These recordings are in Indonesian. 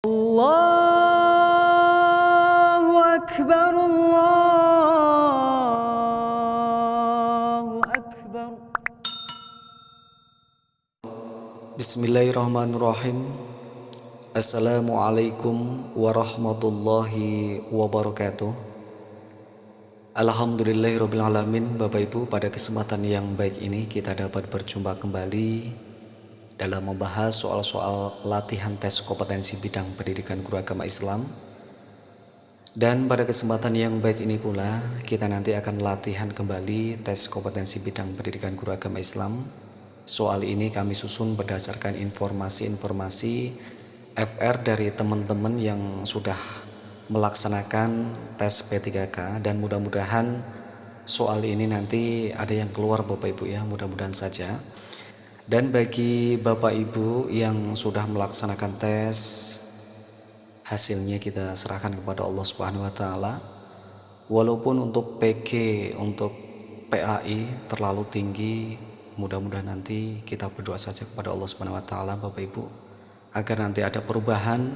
Allahu Akbar, Allahu Akbar. Bismillahirrahmanirrahim. Assalamualaikum warahmatullahi wabarakatuh. Alhamdulillahirabbil alamin. Bapak Ibu, pada kesempatan yang baik ini kita dapat berjumpa kembali dalam membahas soal-soal latihan tes kompetensi bidang pendidikan guru agama Islam. Dan pada kesempatan yang baik ini pula kita nanti akan latihan kembali tes kompetensi bidang pendidikan guru agama Islam. Soal ini kami susun berdasarkan informasi-informasi FR dari teman-teman yang sudah melaksanakan tes P3K, dan mudah-mudahan soal ini nanti ada yang keluar Bapak Ibu ya, mudah-mudahan saja. Dan bagi Bapak Ibu yang sudah melaksanakan tes, hasilnya kita serahkan kepada Allah Subhanahu wa taala. Walaupun untuk PG, untuk PAI terlalu tinggi, mudah-mudahan nanti kita berdoa saja kepada Allah Subhanahu wa taala Bapak Ibu, agar nanti ada perubahan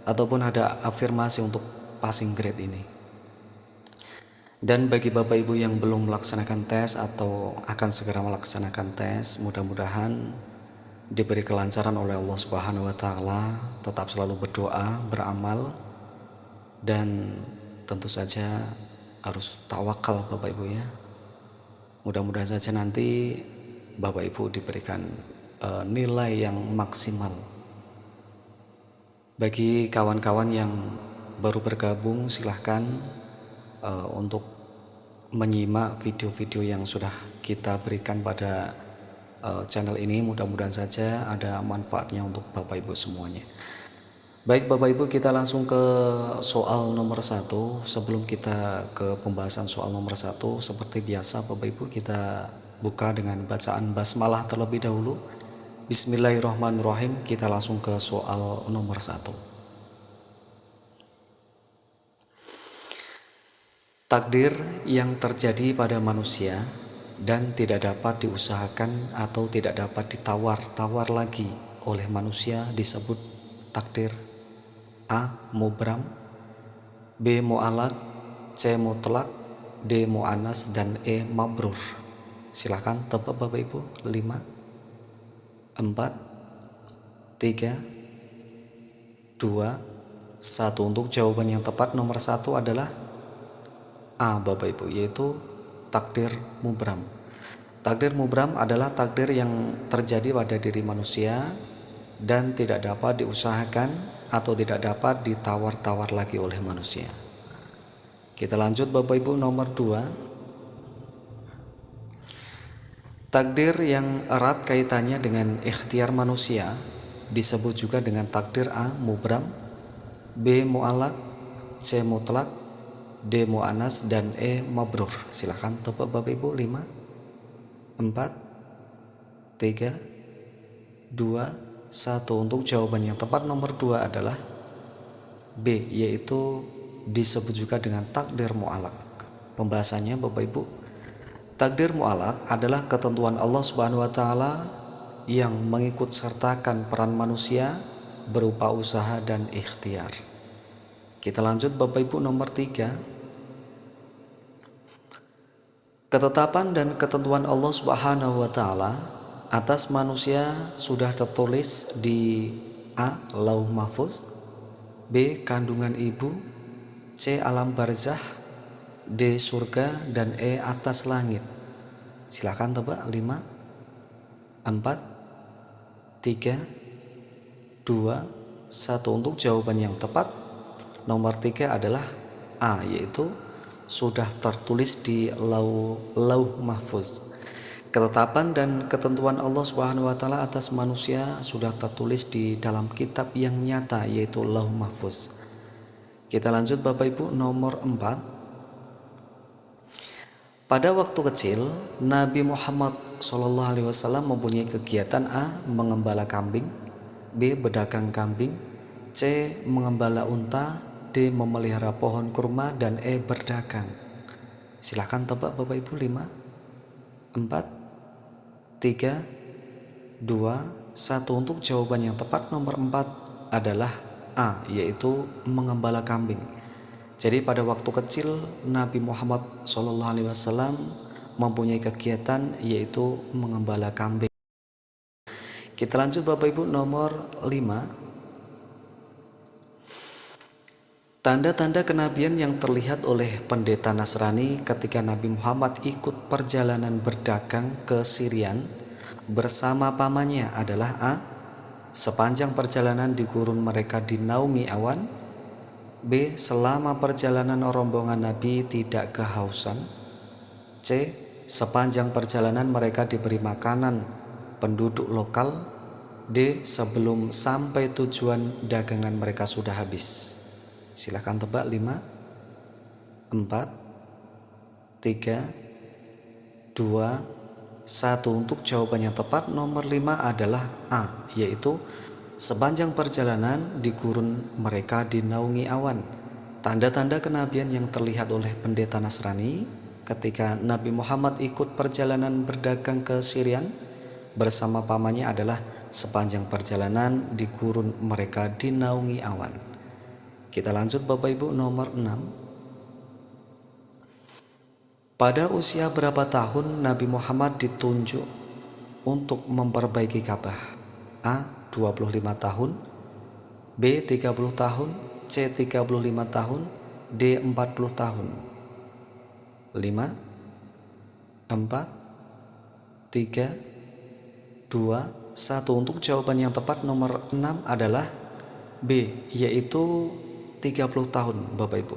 ataupun ada afirmasi untuk passing grade ini. Dan bagi Bapak Ibu yang belum melaksanakan tes atau akan segera melaksanakan tes, mudah-mudahan diberi kelancaran oleh Allah Subhanahu wa taala. Tetap selalu berdoa, beramal, dan tentu saja harus tawakal Bapak Ibu ya. Mudah-mudahan saja nanti Bapak Ibu diberikan nilai yang maksimal. Bagi kawan-kawan yang baru bergabung, silahkan untuk menyimak video-video yang sudah kita berikan pada channel ini. Mudah-mudahan saja ada manfaatnya untuk Bapak Ibu semuanya. Baik Bapak Ibu, kita langsung ke soal nomor 1. Sebelum kita ke pembahasan soal nomor 1, seperti biasa Bapak Ibu, kita buka dengan bacaan basmalah terlebih dahulu. Bismillahirrahmanirrahim. Kita langsung ke soal nomor 1. Takdir yang terjadi pada manusia dan tidak dapat diusahakan atau tidak dapat ditawar-tawar lagi oleh manusia disebut takdir. A. Mubram, B. Mu'allaq, C. Mutlak, D. Mu'annas, dan E. Mabrur. Silahkan tebak Bapak Ibu. 5, 4, 3, 2, 1. Untuk jawaban yang tepat nomor 1 adalah A Bapak Ibu, yaitu takdir mubram. Takdir mubram adalah takdir yang terjadi pada diri manusia dan tidak dapat diusahakan atau tidak dapat ditawar-tawar lagi oleh manusia. Kita lanjut Bapak Ibu, nomor 2. Takdir yang erat kaitannya dengan ikhtiar manusia disebut juga dengan takdir A. Mubram, B. Mu'allaq, C. Mutlak, D. Mu'annas, dan E. Mabrur. Silahkan tebak Bapak Ibu. 5, 4, 3, 2, 1. Untuk jawaban yang tepat nomor 2 adalah B, yaitu disebut juga dengan takdir mu'allaq. Pembahasannya Bapak Ibu, takdir mu'allaq adalah ketentuan Allah Subhanahu wa taala yang mengikut sertakan peran manusia berupa usaha dan ikhtiar. Kita lanjut Bapak Ibu, nomor 3. Ketetapan dan ketentuan Allah Subhanahu wa taala atas manusia sudah tertulis di A. Lauh Mahfuz, B. Kandungan ibu, C. Alam barzah, D. Surga, dan E. Atas langit. Silakan tebak. 5, 4, 3, 2, 1. Untuk jawaban yang tepat nomor 3 adalah A, yaitu sudah tertulis di Lauh Mahfuz. Ketetapan dan ketentuan Allah Subhanahu wa taala atas manusia sudah tertulis di dalam kitab yang nyata, yaitu Lauh Mahfuz. Kita lanjut Bapak Ibu, nomor 4. Pada waktu kecil, Nabi Muhammad SAW mempunyai kegiatan A. Mengembala kambing, B. Berdagang kambing, C. Mengembala unta, D. Memelihara pohon kurma, dan E. Berdagang. Silahkan tebak Bapak Ibu. 5, 4, 3, 2, 1. Untuk jawaban yang tepat nomor 4 adalah A, yaitu mengembala kambing. Jadi pada waktu kecil Nabi Muhammad SAW mempunyai kegiatan yaitu mengembala kambing. Kita lanjut Bapak Ibu, nomor 5. Tanda-tanda kenabian yang terlihat oleh pendeta Nasrani ketika Nabi Muhammad ikut perjalanan berdagang ke Syrian bersama pamannya adalah A. Sepanjang perjalanan di gurun mereka dinaungi awan. B. Selama perjalanan rombongan Nabi tidak kehausan. C. Sepanjang perjalanan mereka diberi makanan penduduk lokal. D. Sebelum sampai tujuan dagangan mereka sudah habis. Silahkan tebak. 5, 4, 3, 2, 1. Untuk jawaban yang tepat nomor 5 adalah A, yaitu sepanjang perjalanan di gurun mereka dinaungi awan. Tanda-tanda kenabian yang terlihat oleh pendeta Nasrani ketika Nabi Muhammad ikut perjalanan berdagang ke Syrian bersama pamannya adalah sepanjang perjalanan di gurun mereka dinaungi awan. Kita lanjut Bapak Ibu, nomor 6. Pada usia berapa tahun Nabi Muhammad ditunjuk untuk memperbaiki Ka'bah? A. 25 tahun, B. 30 tahun, C. 35 tahun, D. 40 tahun. 5, 4, 3, 2, 1. Untuk jawaban yang tepat nomor 6 adalah B, yaitu 30 tahun Bapak Ibu.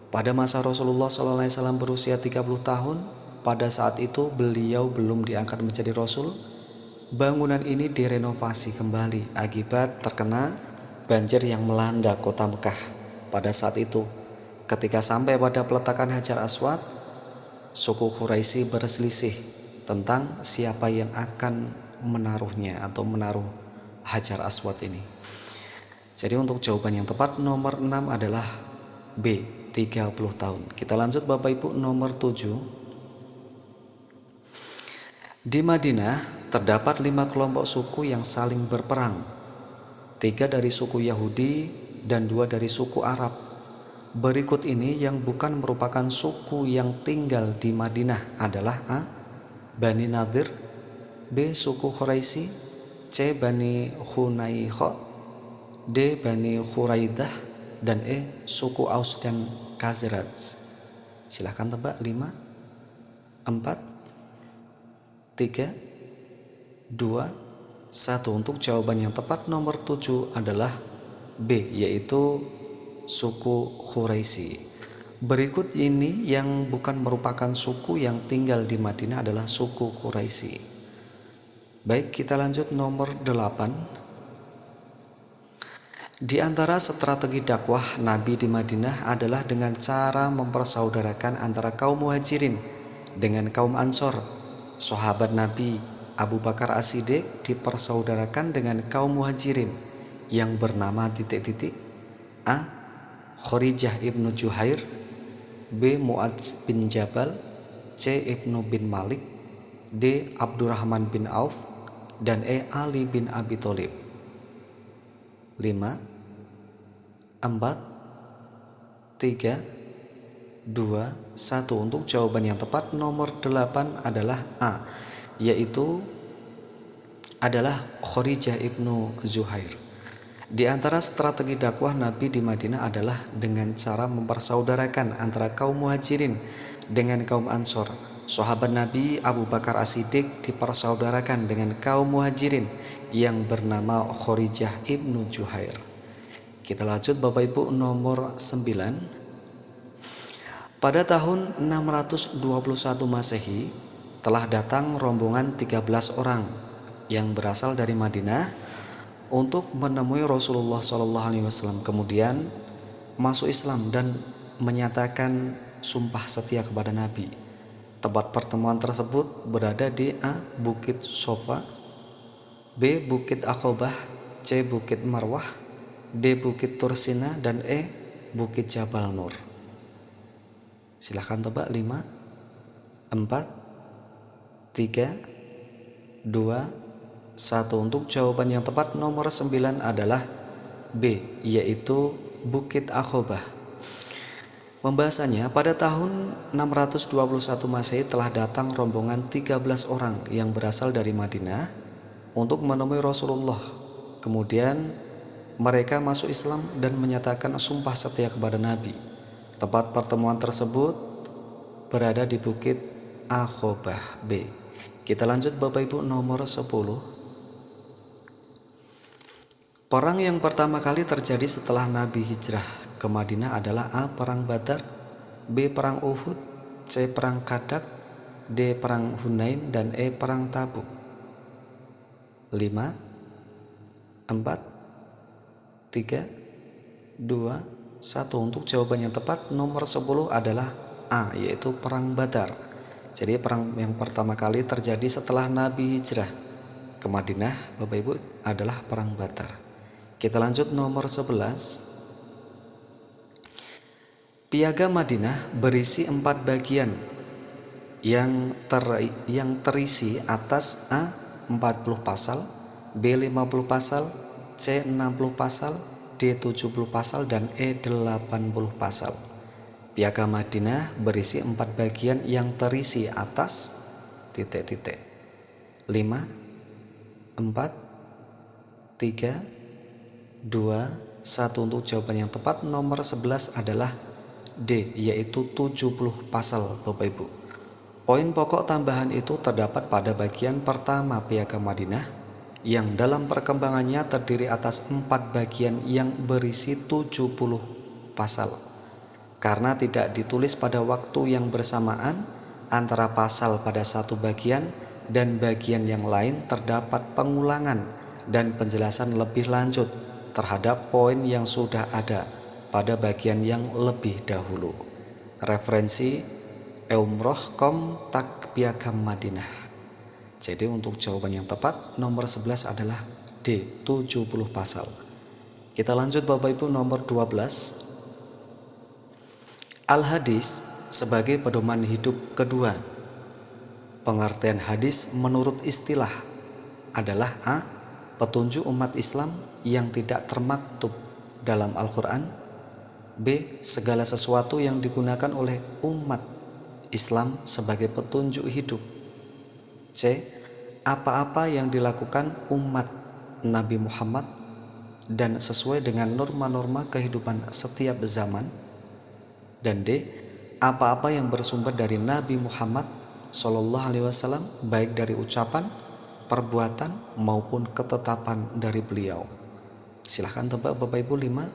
Pada masa Rasulullah SAW berusia 30 tahun, pada saat itu beliau belum diangkat menjadi Rasul. Bangunan ini direnovasi kembali akibat terkena banjir yang melanda kota Mekah. Pada saat itu, ketika sampai pada peletakan Hajar Aswad, suku Quraisy berselisih tentang siapa yang akan menaruhnya atau menaruh Hajar Aswad ini. Jadi untuk jawaban yang tepat nomor 6 adalah B, 30 tahun. Kita lanjut Bapak Ibu, nomor 7. Di Madinah terdapat 5 kelompok suku yang saling berperang. 3 dari suku Yahudi dan 2 dari suku Arab. Berikut ini yang bukan merupakan suku yang tinggal di Madinah adalah A. Bani Nadir, B. Suku Quraisy, C. Bani Hunayho, D. Bani Khuraidah, dan E. Suku Aus dan Khazraj. Silahkan tebak. 5, 4, 3, 2, 1. Untuk jawaban yang tepat nomor 7 adalah B, yaitu suku Quraisy. Berikut ini yang bukan merupakan suku yang tinggal di Madinah adalah suku Quraisy. Baik, kita lanjut nomor 8. Di antara strategi dakwah Nabi di Madinah adalah dengan cara mempersaudarakan antara kaum Muhajirin dengan kaum Ansor. Sahabat Nabi Abu Bakar As-Siddiq dipersaudarakan dengan kaum Muhajirin yang bernama A. Kharijah ibnu Juhair, B. Mu'adz bin Jabal, C. Ibnu bin Malik, D. Abdurrahman bin Auf, dan E. Ali bin Abi Thalib. 5, 4, 3, 2, 1. Untuk jawaban yang tepat nomor 8 adalah A, yaitu adalah Kharijah ibnu Zuhair. Di antara strategi dakwah Nabi di Madinah adalah dengan cara mempersaudarakan antara kaum Muhajirin dengan kaum Ansor. Sahabat Nabi Abu Bakar As-Siddiq dipersaudarakan dengan kaum Muhajirin yang bernama Kharijah ibnu Juhair. Kita lanjut Bapak Ibu, nomor 9. Pada tahun 621 Masehi telah datang rombongan 13 orang yang berasal dari Madinah untuk menemui Rasulullah SAW, kemudian masuk Islam dan menyatakan sumpah setia kepada Nabi. Tempat pertemuan tersebut berada di A. Bukit Sofa, B. Bukit Aqobah, C. Bukit Marwah, D. Bukit Tursina, dan E. Bukit Jabal Nur. Silahkan tebak. 5, 4, 3, 2, 1. Untuk jawaban yang tepat nomor 9 adalah B. Yaitu Bukit Aqobah. Pembahasannya, pada tahun 621 Masehi telah datang rombongan 13 orang yang berasal dari Madinah untuk menemui Rasulullah. Kemudian mereka masuk Islam dan menyatakan sumpah setia kepada Nabi. Tempat pertemuan tersebut berada di Bukit Aqobah. B. Kita lanjut Bapak Ibu, nomor 10. Perang yang pertama kali terjadi setelah Nabi hijrah ke Madinah adalah A. Perang Badar, B. Perang Uhud, C. Perang Khadak, D. Perang Hunain, dan E. Perang Tabuk. 5, 4, 3, 2, 1. Untuk jawaban yang tepat nomor 10 adalah A, yaitu Perang Badar. Jadi perang yang pertama kali terjadi setelah Nabi hijrah ke Madinah, Bapak Ibu, adalah Perang Badar. Kita lanjut nomor 11. Piagam Madinah berisi 4 bagian yang terisi atas A. 40 pasal, B. 50 pasal, C. 60 pasal, D. 70 pasal, dan E. 80 pasal. Piagam Madinah berisi 4 bagian yang terisi atas ... 5, 4, 3, 2, 1. Untuk jawaban yang tepat nomor 11 adalah D, yaitu 70 pasal, Bapak Ibu. Poin pokok tambahan itu terdapat pada bagian pertama Piagam Madinah yang dalam perkembangannya terdiri atas 4 bagian yang berisi 70 pasal. Karena tidak ditulis pada waktu yang bersamaan antara pasal pada satu bagian dan bagian yang lain, terdapat pengulangan dan penjelasan lebih lanjut terhadap poin yang sudah ada pada bagian yang lebih dahulu. Referensi Umroh.com Tak Piagam Madinah. Jadi untuk jawaban yang tepat nomor 11 adalah D, 70 pasal. Kita lanjut Bapak Ibu, nomor 12. Al-Hadis sebagai pedoman hidup kedua. Pengertian hadis menurut istilah adalah A. Petunjuk umat Islam yang tidak termaktub dalam Al-Quran. B. Segala sesuatu yang digunakan oleh umat Islam sebagai petunjuk hidup. C. Apa-apa yang dilakukan umat Nabi Muhammad dan sesuai dengan norma-norma kehidupan setiap zaman. Dan D. Apa-apa yang bersumber dari Nabi Muhammad SAW, baik dari ucapan, perbuatan maupun ketetapan dari beliau. Silahkan tebak Bapak Ibu. 5,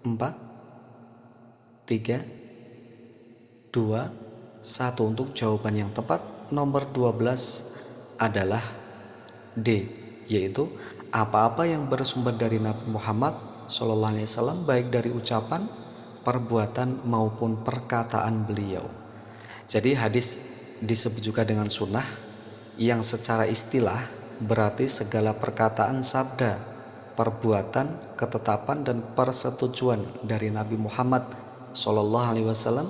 4, 3, 2, 1. Untuk jawaban yang tepat nomor 12 adalah D, yaitu apa-apa yang bersumber dari Nabi Muhammad SAW, baik dari ucapan, perbuatan maupun perkataan beliau. Jadi hadis disebut juga dengan sunnah, yang secara istilah berarti segala perkataan, sabda, perbuatan, ketetapan, dan persetujuan dari Nabi Muhammad SAW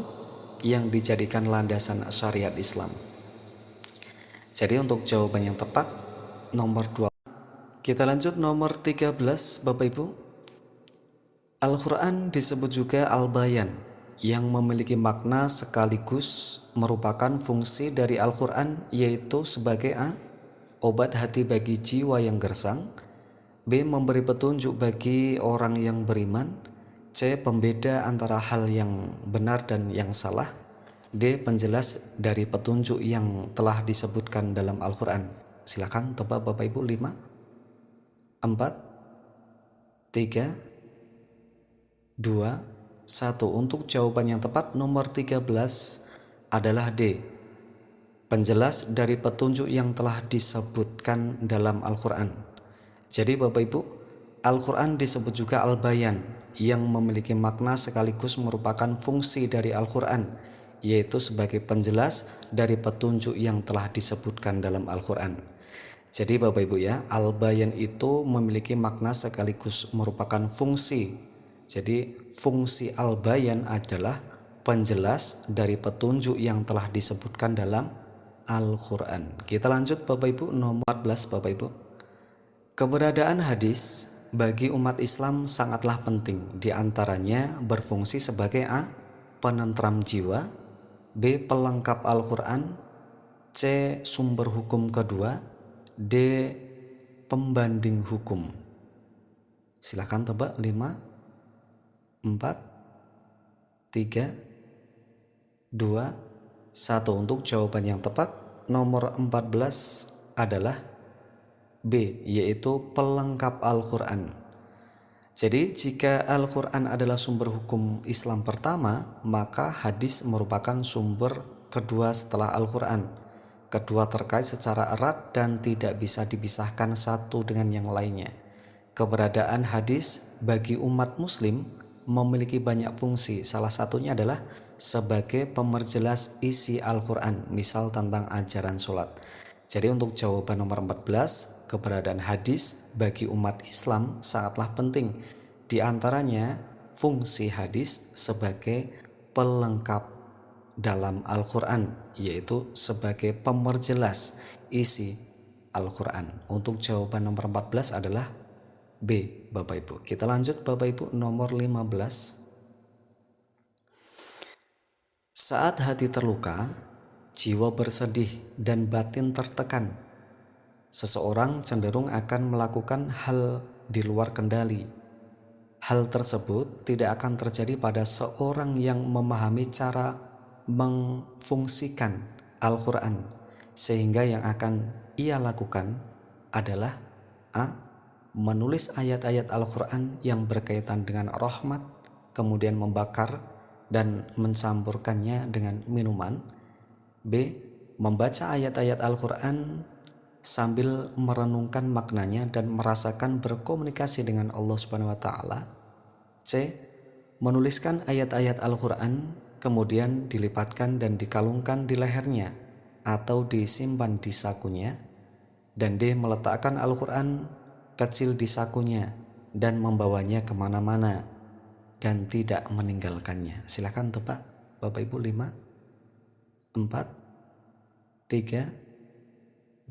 yang dijadikan landasan syariat Islam. Jadi untuk jawaban yang tepat nomor 2. Kita lanjut nomor 13 Bapak Ibu. Al-Quran disebut juga Al-Bayan, yang memiliki makna sekaligus merupakan fungsi dari Al-Quran, yaitu sebagai A. Obat hati bagi jiwa yang gersang, B. Memberi petunjuk bagi orang yang beriman, C. Pembeda antara hal yang benar dan yang salah, D. Penjelas dari petunjuk yang telah disebutkan dalam Al-Quran. Silakan tebak Bapak Ibu. 5, 4, 3, 2, 1. Untuk jawaban yang tepat nomor 13 adalah D. Penjelas dari petunjuk yang telah disebutkan dalam Al-Quran. Jadi Bapak Ibu, Al-Quran disebut juga Al-Bayan, yang memiliki makna sekaligus merupakan fungsi dari Al-Quran, yaitu sebagai penjelas dari petunjuk yang telah disebutkan dalam Al-Quran. Jadi Bapak Ibu ya, Al-Bayan itu memiliki makna sekaligus merupakan fungsi. Jadi fungsi Al-Bayan adalah penjelas dari petunjuk yang telah disebutkan dalam Al-Quran. Kita lanjut Bapak Ibu, nomor 14 Bapak Ibu. Keberadaan hadis bagi umat Islam sangatlah penting. Di antaranya berfungsi sebagai A. penentram jiwa, B. pelengkap Al-Quran, C. sumber hukum kedua, D. pembanding hukum. Silahkan tebak. 5, 4, 3, 2, 1. Untuk jawaban yang tepat nomor 14 adalah B, yaitu pelengkap Al-Quran. Jadi jika Al-Quran adalah sumber hukum Islam pertama, maka hadis merupakan sumber kedua setelah Al-Quran. Kedua terkait secara erat dan tidak bisa dipisahkan satu dengan yang lainnya. Keberadaan hadis bagi umat muslim memiliki banyak fungsi. Salah satunya adalah sebagai pemerjelas isi Al-Quran, misal tentang ajaran sholat. Jadi untuk jawaban nomor 14, keberadaan hadis bagi umat Islam sangatlah penting. Di antaranya fungsi hadis sebagai pelengkap dalam Al-Quran, yaitu sebagai pemerjelas isi Al-Quran. Untuk jawaban nomor 14 adalah B, Bapak Ibu. Kita lanjut Bapak Ibu, nomor 15. Saat hati terluka, jiwa bersedih dan batin tertekan, seseorang cenderung akan melakukan hal di luar kendali. Hal tersebut tidak akan terjadi pada seorang yang memahami cara mengfungsikan Al-Quran, sehingga yang akan ia lakukan adalah A. menulis ayat-ayat Al-Quran yang berkaitan dengan rahmat, kemudian membakar dan mencampurkannya dengan minuman. B. membaca ayat-ayat Al-Quran sambil merenungkan maknanya dan merasakan berkomunikasi dengan Allah Subhanahu wa taala. C. menuliskan ayat-ayat Al-Quran kemudian dilipatkan dan dikalungkan di lehernya atau disimpan di sakunya. Dan D. meletakkan Al-Quran kecil di sakunya dan membawanya kemana-mana dan tidak meninggalkannya. Silahkan tebak Bapak Ibu. 5, 4, 3,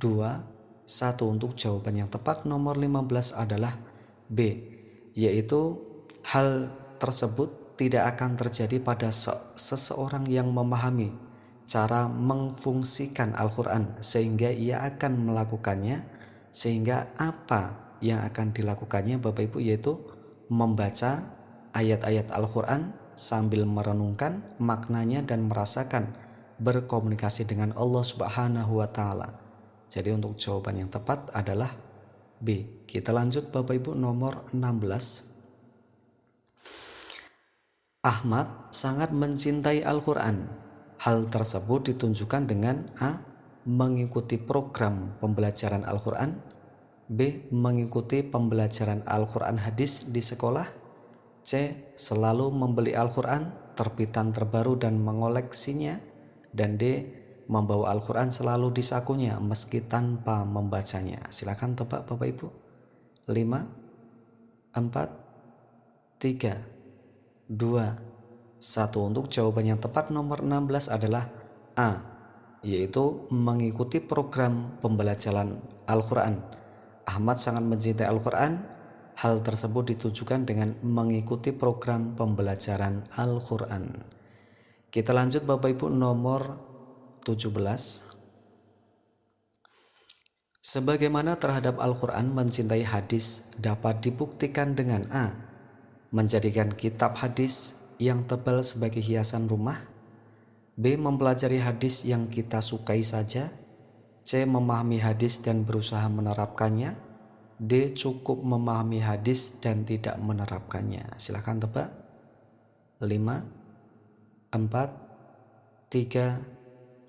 2, 1. Untuk jawaban yang tepat nomor 15 adalah B, yaitu hal tersebut tidak akan terjadi pada seseorang yang memahami cara mengfungsikan Al-Quran sehingga ia akan melakukannya. Sehingga apa yang akan dilakukannya Bapak Ibu, yaitu membaca ayat-ayat Al-Quran sambil merenungkan maknanya dan merasakan berkomunikasi dengan Allah Subhanahu wa taala. Jadi untuk jawaban yang tepat adalah B. Kita lanjut Bapak Ibu, nomor 16. Ahmad sangat mencintai Al-Quran. Hal tersebut ditunjukkan dengan A. mengikuti program pembelajaran Al-Quran, B. mengikuti pembelajaran Al-Quran hadis di sekolah, C. selalu membeli Al-Quran terbitan terbaru dan mengoleksinya, dan D. membawa Al-Quran selalu di sakunya meski tanpa membacanya. Silakan tebak Bapak Ibu. 5, 4, 3, 2, 1. Untuk jawaban yang tepat nomor 16 adalah A, yaitu mengikuti program pembelajaran Al-Quran. Ahmad sangat mencintai Al-Quran. Hal tersebut ditujukan dengan mengikuti program pembelajaran Al-Quran. Kita lanjut Bapak Ibu, nomor 17. Sebagaimana terhadap Al-Quran, mencintai hadis dapat dibuktikan dengan A. menjadikan kitab hadis yang tebal sebagai hiasan rumah, B. mempelajari hadis yang kita sukai saja, C. memahami hadis dan berusaha menerapkannya, D. cukup memahami hadis dan tidak menerapkannya. Silahkan tebak. 5, 4, 3,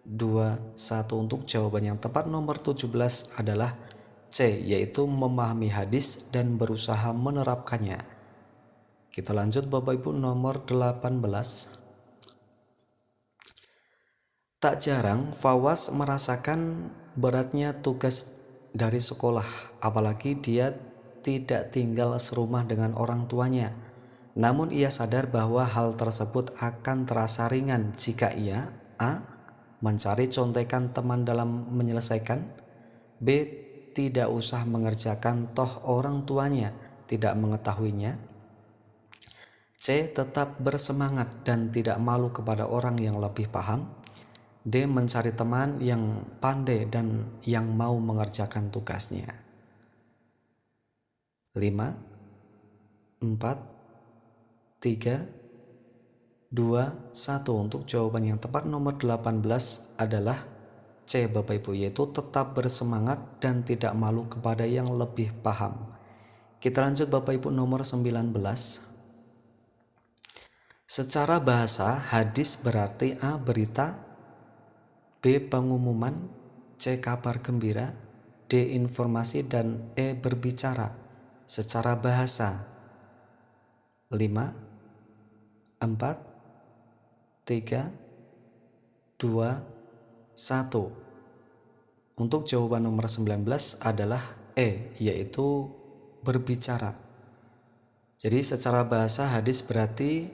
2, 1. Untuk jawaban yang tepat nomor 17 adalah C, yaitu memahami hadis dan berusaha menerapkannya. Kita lanjut Bapak Ibu, nomor 18. Tak jarang Fawaz merasakan beratnya tugas dari sekolah, apalagi dia tidak tinggal serumah dengan orang tuanya. Namun ia sadar bahwa hal tersebut akan terasa ringan jika ia A. mencari contekan teman dalam menyelesaikan, B. tidak usah mengerjakan toh orang tuanya tidak mengetahuinya. C. Tetap bersemangat dan tidak malu kepada orang yang lebih paham. D. Mencari teman yang pandai dan yang mau mengerjakan tugasnya. 5, 4, 3, 2, 1. Untuk jawaban yang tepat nomor 18 adalah C, Bapak Ibu, yaitu tetap bersemangat dan tidak malu kepada yang lebih paham. Kita lanjut Bapak Ibu, nomor 19. Secara bahasa, hadis berarti A. Berita, B. Pengumuman, C. Kabar gembira, D. Informasi, dan E. Berbicara. Secara bahasa. 5, 4, 3, 2, 1. Untuk jawaban nomor 19 adalah E, yaitu berbicara. Jadi secara bahasa hadis berarti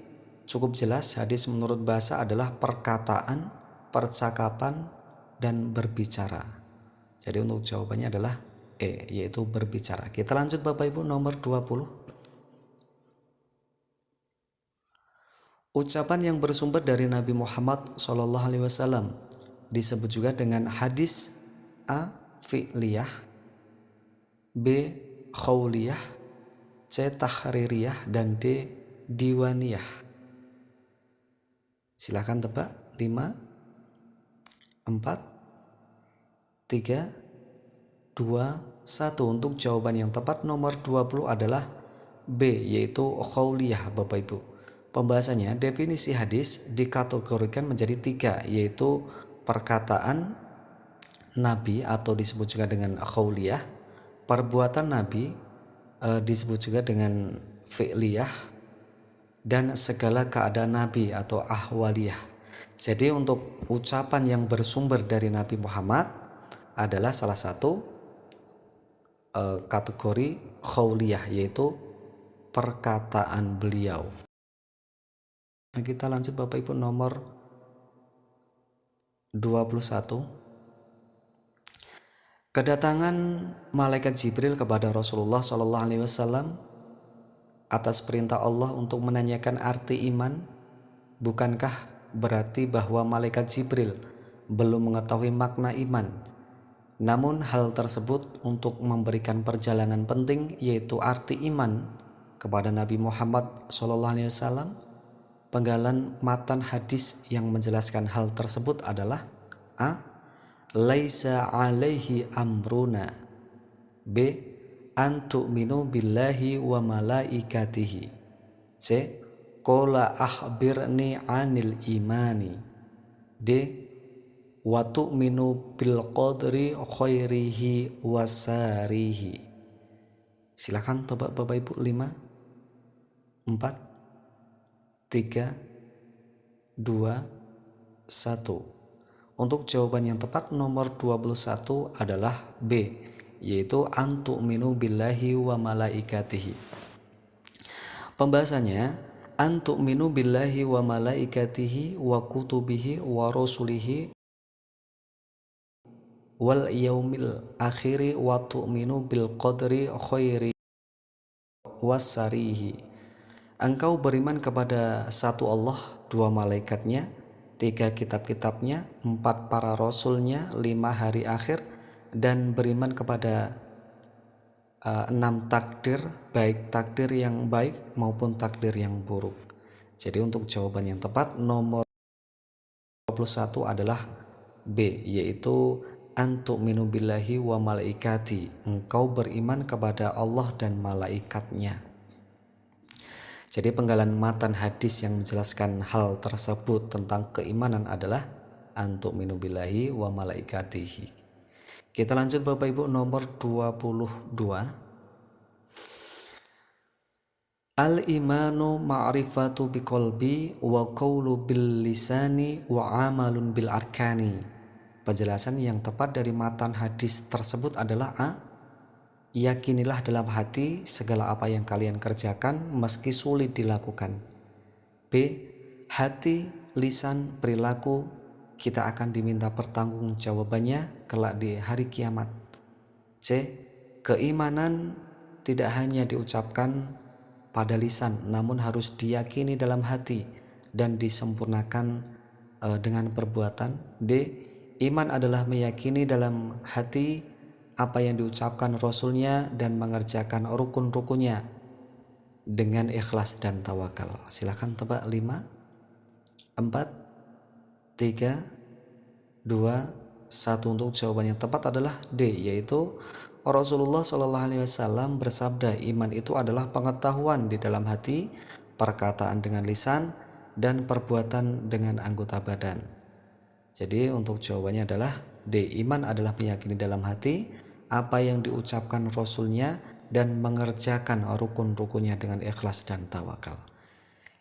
cukup jelas, hadis menurut bahasa adalah perkataan, percakapan, dan berbicara. Jadi untuk jawabannya adalah E, yaitu berbicara. Kita lanjut Bapak Ibu, nomor 20. Ucapan yang bersumber dari Nabi Muhammad SAW disebut juga dengan hadis A. Fi'liyah, B. Qauliyah, C. Tahririyah, dan D. Diwaniyah. Silahkan tebak. 5, 4, 3, 2, 1. Untuk jawaban yang tepat nomor 20 adalah B, yaitu qauliyah Bapak Ibu. Pembahasannya, definisi hadis dikategorikan menjadi 3, yaitu perkataan Nabi atau disebut juga dengan qauliyah, perbuatan Nabi disebut juga dengan fi'liyah, dan segala keadaan Nabi atau ahwaliyah. Jadi untuk ucapan yang bersumber dari Nabi Muhammad adalah salah satu kategori qauliyah, yaitu perkataan beliau. Nah, kita lanjut Bapak Ibu, nomor 21. Kedatangan malaikat Jibril kepada Rasulullah SAW atas perintah Allah untuk menanyakan arti iman. Bukankah berarti bahwa malaikat Jibril belum mengetahui makna iman? Namun hal tersebut untuk memberikan perjalanan penting, yaitu arti iman kepada Nabi Muhammad SAW. Penggalan matan hadis yang menjelaskan hal tersebut adalah A. Laisa alaihi amruna, B. An tu'minu billahi wa malaikatihi, C. Qala akhbirni anil imani, D. Wa tu'minu bil qadri khairihi wasarihi. Silakan tebak Bapak Ibu. 5, 4, 3, 2, 1. Untuk jawaban yang tepat nomor 21 adalah B, yaitu an tu'minu billahi wa malaikatihi. Pembahasannya, an tu'minu billahi wa malaikatihi wa kutubihi wa rasulihi wal yaumil akhiri wa tu'minu bil qadri khairi wasarihi. Engkau beriman kepada satu Allah, 2 malaikatnya, 3 kitab-kitabnya, 4 para rasulnya, 5 hari akhir, dan beriman kepada 6 takdir, baik takdir yang baik maupun takdir yang buruk. Jadi untuk jawaban yang tepat nomor 21 adalah B, yaitu an tu'minu billahi wa malaikati. Engkau beriman kepada Allah dan malaikatnya. Jadi penggalan matan hadis yang menjelaskan hal tersebut tentang keimanan adalah an tu'minu billahi wa malaikatihi. Kita lanjut Bapak Ibu, nomor 22. Al-imanu ma'rifatu biqalbi wa qawlu bil lisani wa amalun bil arkani. Penjelasan yang tepat dari matan hadis tersebut adalah A. Yakinilah dalam hati segala apa yang kalian kerjakan meski sulit dilakukan. B. Hati, lisan, perilaku kita akan diminta pertanggungjawabannya kelak di hari kiamat. C. Keimanan tidak hanya diucapkan pada lisan, namun harus diyakini dalam hati dan disempurnakan dengan perbuatan. D. Iman adalah meyakini dalam hati apa yang diucapkan Rasulnya dan mengerjakan rukun-rukunnya dengan ikhlas dan tawakal. Silahkan tebak. 5, 4, 3, 2, 1. Untuk jawaban yang tepat adalah D, yaitu Rasulullah SAW bersabda, iman itu adalah pengetahuan di dalam hati, perkataan dengan lisan, dan perbuatan dengan anggota badan. Jadi untuk jawabannya adalah D, iman adalah meyakini dalam hati apa yang diucapkan Rasulnya dan mengerjakan rukun-rukunnya dengan ikhlas dan tawakal.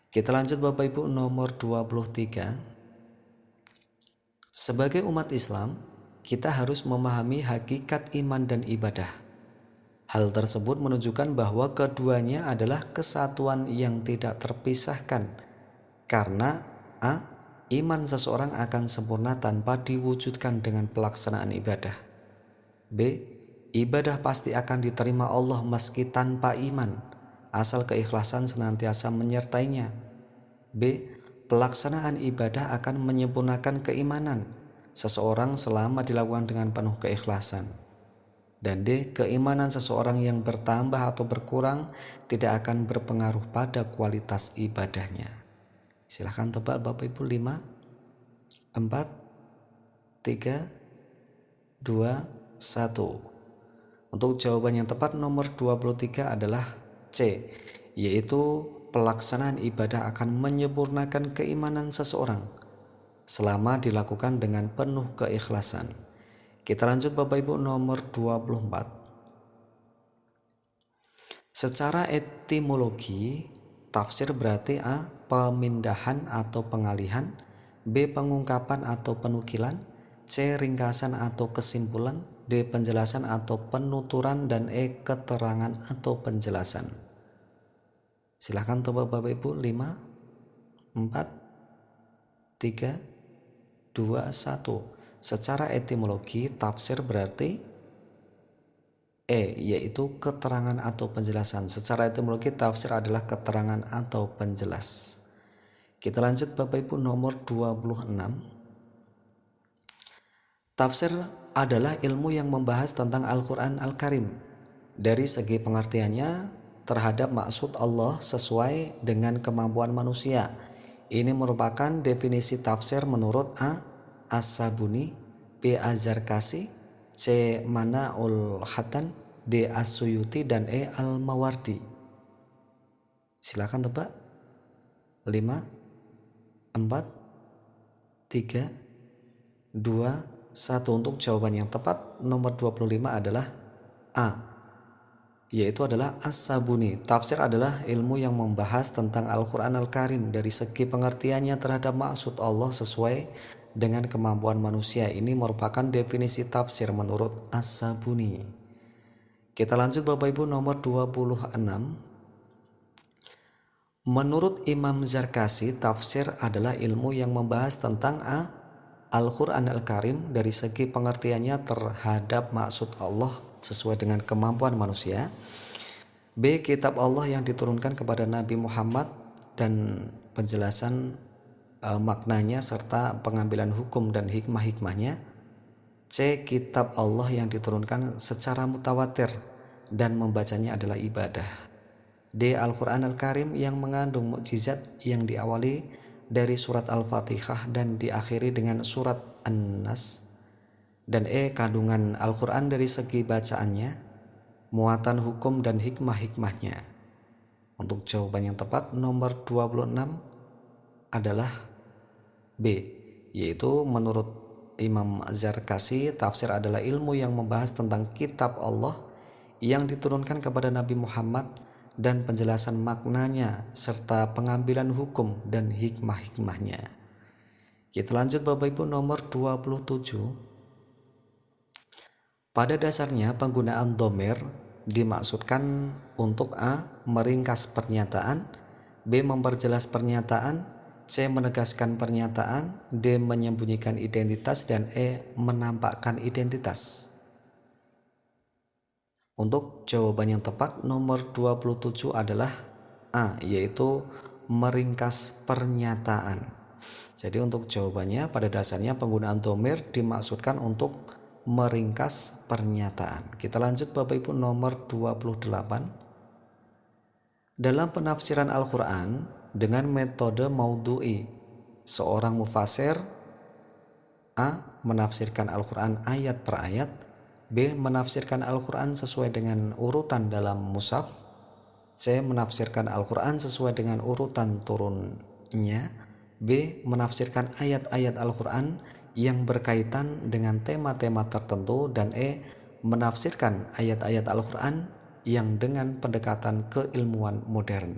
Kita lanjut Bapak Ibu, nomor 23. Sebagai umat Islam, kita harus memahami hakikat iman dan ibadah. Hal tersebut menunjukkan bahwa keduanya adalah kesatuan yang tidak terpisahkan, karena A. Iman seseorang akan sempurna tanpa diwujudkan dengan pelaksanaan ibadah. B. Ibadah pasti akan diterima Allah meski tanpa iman, asal keikhlasan senantiasa menyertainya. B. Pelaksanaan ibadah akan menyempurnakan keimanan seseorang selama dilakukan dengan penuh keikhlasan. Dan D. Keimanan seseorang yang bertambah atau berkurang tidak akan berpengaruh pada kualitas ibadahnya. Silahkan tebak Bapak Ibu. 5, 4, 3, 2, 1. Untuk jawaban yang tepat nomor 23 adalah C, yaitu pelaksanaan ibadah akan menyempurnakan keimanan seseorang selama dilakukan dengan penuh keikhlasan. Kita lanjut Bapak Ibu, nomor 24. Secara etimologi, tafsir berarti A. Pemindahan atau pengalihan, B. Pengungkapan atau penukilan, C. Ringkasan atau kesimpulan, D. Penjelasan atau penuturan, dan E. Keterangan atau penjelasan. Silahkan tebak Bapak Ibu. 5, 4, 3, 2, 1. Secara etimologi tafsir berarti E, yaitu keterangan atau penjelasan. Secara etimologi tafsir adalah keterangan atau penjelas. Kita lanjut Bapak Ibu, nomor 26. Tafsir adalah ilmu yang membahas tentang Al-Quran Al-Karim dari segi pengertiannya terhadap maksud Allah sesuai dengan kemampuan manusia. Ini merupakan definisi tafsir menurut A. As-Sabuni, B. Az-Zarkasi, C. Mana'ul Hatan, D. As-Suyuti, dan E. Al-Mawardi. Silakan tebak. 5, 4, 3, 2, 1. Untuk jawaban yang tepat nomor 25 adalah A, yaitu adalah As-Sabuni. Tafsir adalah ilmu yang membahas tentang Al-Quran Al-Karim dari segi pengertiannya terhadap maksud Allah sesuai dengan kemampuan manusia. Ini merupakan definisi tafsir menurut As-Sabuni. Kita lanjut Bapak Ibu, nomor 26. Menurut Imam Zarkasi, tafsir adalah ilmu yang membahas tentang A. Al-Quran Al-Karim dari segi pengertiannya terhadap maksud Allah sesuai dengan kemampuan manusia. B. Kitab Allah yang diturunkan kepada Nabi Muhammad dan penjelasan maknanya serta pengambilan hukum dan hikmah-hikmahnya. C. Kitab Allah yang diturunkan secara mutawatir dan membacanya adalah ibadah. D. Al-Quran Al-Karim yang mengandung mukjizat yang diawali dari surat Al-Fatihah dan diakhiri dengan surat An-Nas. Dan E. Kandungan Al-Quran dari segi bacaannya, muatan hukum dan hikmah-hikmahnya. Untuk jawaban yang tepat nomor 26 adalah B, yaitu menurut Imam Zarkasi, tafsir adalah ilmu yang membahas tentang kitab Allah yang diturunkan kepada Nabi Muhammad dan penjelasan maknanya serta pengambilan hukum dan hikmah-hikmahnya. Kita lanjut Bapak Ibu, nomor 27. Pada dasarnya penggunaan dhamir dimaksudkan untuk A. meringkas pernyataan, B. memperjelas pernyataan, C. menegaskan pernyataan, D. menyembunyikan identitas, dan E. menampakkan identitas. Untuk jawaban yang tepat nomor 27 adalah A, yaitu meringkas pernyataan. Jadi untuk jawabannya pada dasarnya penggunaan dhamir dimaksudkan untuk meringkas pernyataan. Kita lanjut Bapak Ibu nomor 28. Dalam penafsiran Al-Quran dengan metode maudhu'i, seorang mufasir A. menafsirkan Al-Quran ayat per ayat, B. menafsirkan Al-Quran sesuai dengan urutan dalam mushaf, C. menafsirkan Al-Quran sesuai dengan urutan turunnya, B. menafsirkan ayat-ayat Al-Quran yang berkaitan dengan tema-tema tertentu, dan E. menafsirkan ayat-ayat Al-Quran yang dengan pendekatan keilmuan modern.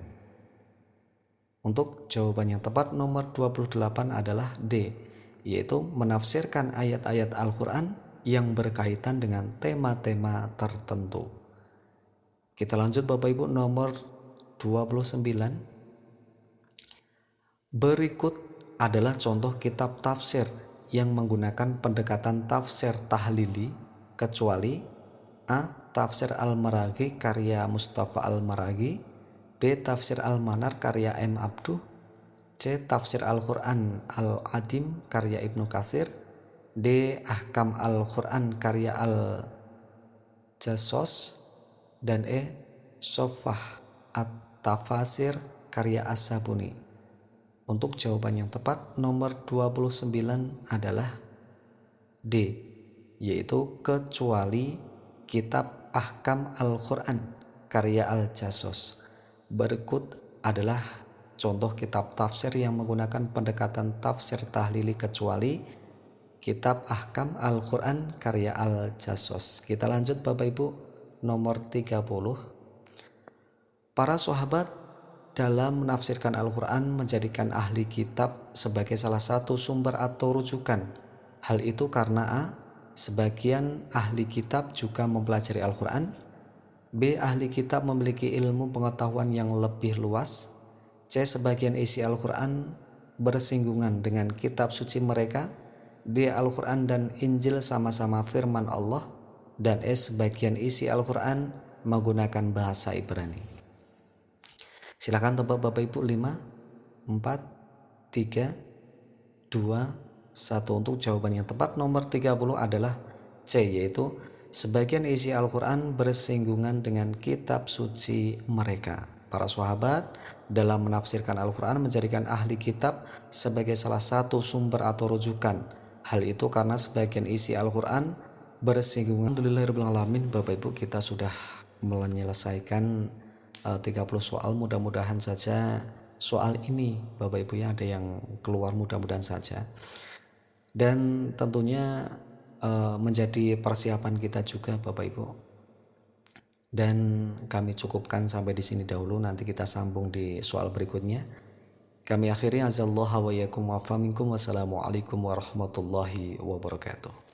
Untuk jawaban yang tepat nomor 28 adalah D, yaitu menafsirkan ayat-ayat Al-Quran yang berkaitan dengan tema-tema tertentu. Kita lanjut Bapak Ibu nomor 29. Berikut adalah contoh kitab tafsir yang menggunakan pendekatan tafsir tahlili, kecuali A. Tafsir Al-Maraghi karya Mustafa Al-Maraghi, B. Tafsir Al-Manar karya M. Abduh, C. Tafsir Al-Quran Al-Adim karya Ibnu Katsir, D. Ahkam Al-Quran karya Al-Jassos, dan E. Sofah At-Tafasir karya As-Sabuni. Untuk jawaban yang tepat nomor 29 adalah D, yaitu kecuali kitab Ahkam Al-Quran karya Al-Jassos. Berikut adalah contoh kitab tafsir yang menggunakan pendekatan tafsir tahlili kecuali kitab Ahkam Al-Quran karya Al-Jassos. Kita lanjut Bapak Ibu nomor 30. Para sahabat dalam menafsirkan Al-Quran menjadikan ahli kitab sebagai salah satu sumber atau rujukan. Hal itu karena A. sebagian ahli kitab juga mempelajari Al-Quran, B. ahli kitab memiliki ilmu pengetahuan yang lebih luas, C. sebagian isi Al-Quran bersinggungan dengan kitab suci mereka, D. Al-Quran dan Injil sama-sama firman Allah, dan E. sebagian isi Al-Quran menggunakan bahasa Ibrani. Silakan tebak Bapak Ibu. 5, 4, 3, 2, 1. Untuk jawaban yang tepat nomor 30 adalah C, yaitu sebagian isi Al-Quran bersinggungan dengan kitab suci mereka. Para sahabat dalam menafsirkan Al-Quran menjadikan ahli kitab sebagai salah satu sumber atau rujukan. Hal itu karena sebagian isi Al-Quran bersinggungan. Alhamdulillahirrahmanirrahim. Bapak Ibu, kita sudah menyelesaikan 30 soal. Mudah-mudahan saja soal ini Bapak Ibu ya ada yang keluar, mudah-mudahan saja. Dan tentunya menjadi persiapan kita juga Bapak Ibu. Dan kami cukupkan sampai di sini dahulu, nanti kita sambung di soal berikutnya. Kami akhiri azallahu wa yakum wa faminkum. Wassalamualaikum warahmatullahi wabarakatuh.